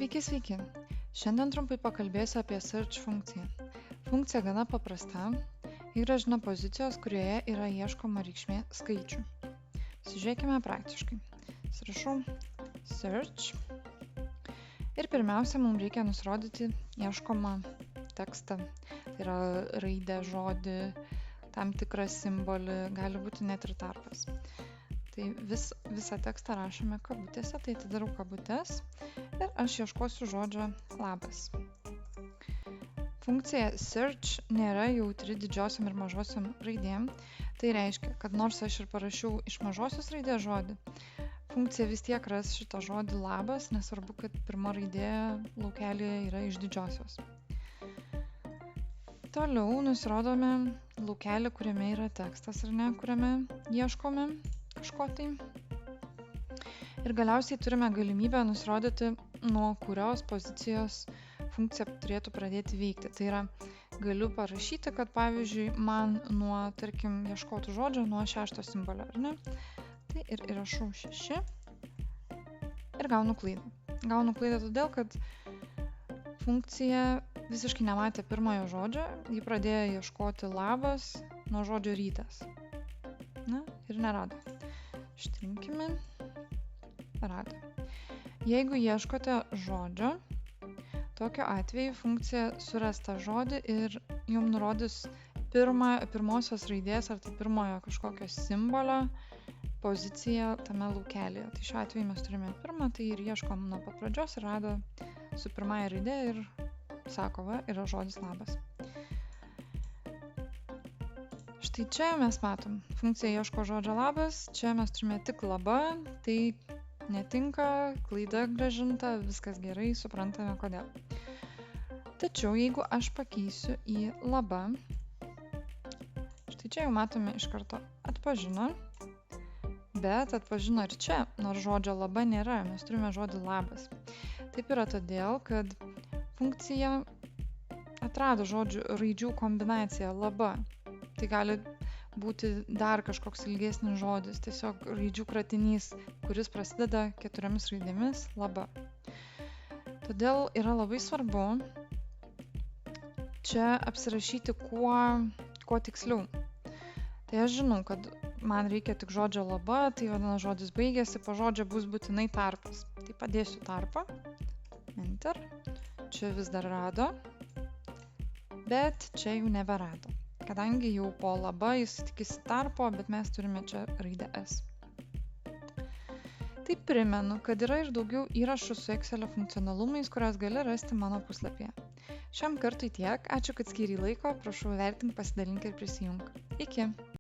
Sveiki. Šiandien trumpai pakalbėsiu apie search funkciją. Funkcija gana paprasta. Ji grąžina pozicijos, kurioje yra ieškoma reikšmė skaičių. Sižiūrėkime praktiškai. Surašau search. Ir pirmiausia, mums reikia nusirodyti ieškomą tekstą. Tai yra raidę, žodį, tam tikrą simbolį, gali būti net ir tarpas. Tai visą tekstą rašome kabutėse, tai atidarau kabutės ir aš ieškosiu žodžio labas. Funkcija search nėra jautri didžiosiom ir mažosiom raidėm. Tai reiškia, kad nors aš ir parašiau iš mažosios raidės žodį, funkcija vis tiek ras šitą žodį labas, nesvarbu, kad pirma raidė laukelėje yra iš didžiosios. Toliau nusirodome laukelį, kuriame yra tekstas, ar ne, kuriame ieškome kažko tai. Ir galiausiai turime galimybę nusirodyti, nuo kurios pozicijos funkcija turėtų pradėti veikti. Tai yra, galiu parašyti, kad pavyzdžiui, man nuo, tarkim, ieškotų žodžio nuo 6 simbolio, ar ne? Tai ir įrašau 6 ir gaunu klaidą. Gaunu klaidą todėl, kad funkcija visiškai nematė pirmojo žodžio, ji pradėjo ieškoti labas nuo žodžio rytas. Na, ir nerado. Ištrinkime. Rado. Jeigu ieškote žodžio, tokiu atveju funkcija suras tą žodį ir jums nurodys pirmosios raidės ar tai pirmojo kažkokio simbolio poziciją tame laukelėje. Tai šiuo atveju mes turime pirmą, tai ir ieškom nuo pat pradžios ir rado su pirmąja raidė ir sako, va, yra žodis labas. Štai čia mes matom, funkcija ieško žodžio labas, čia mes turime tik laba, tai netinka, klaida grąžinta, viskas gerai, suprantame kodėl. Tačiau jeigu aš pakeisiu į laba, štai čia jau matome iš karto atpažino, bet atpažino ir čia, nors žodžio laba nėra, mes turime žodį labas. Taip yra todėl, kad funkcija atrado žodžių raidžių kombinaciją laba. Tai gali būti dar kažkoks ilgesnis žodis, tiesiog raidžių kratinys, kuris prasideda 4 raidėmis laba. Todėl yra labai svarbu čia apsirašyti kuo tiksliau. Tai aš žinau, kad man reikia tik žodžio laba, tai vadinasi žodis baigėsi, po žodžio bus būtinai tarpas. Tai padėsiu tarpą, enter, čia vis dar rado, bet čia jau neberado. Kadangi jau po laba jis tikisi tarpo, bet mes turime čia raidę S. Taip primenu, kad yra ir daugiau įrašų su Excelio funkcionalumais, kurios gali rasti mano puslapyje. Šiam kartui tiek, ačiū, kad skyrei laiko, prašau vertink, pasidalink ir prisijunk. Iki!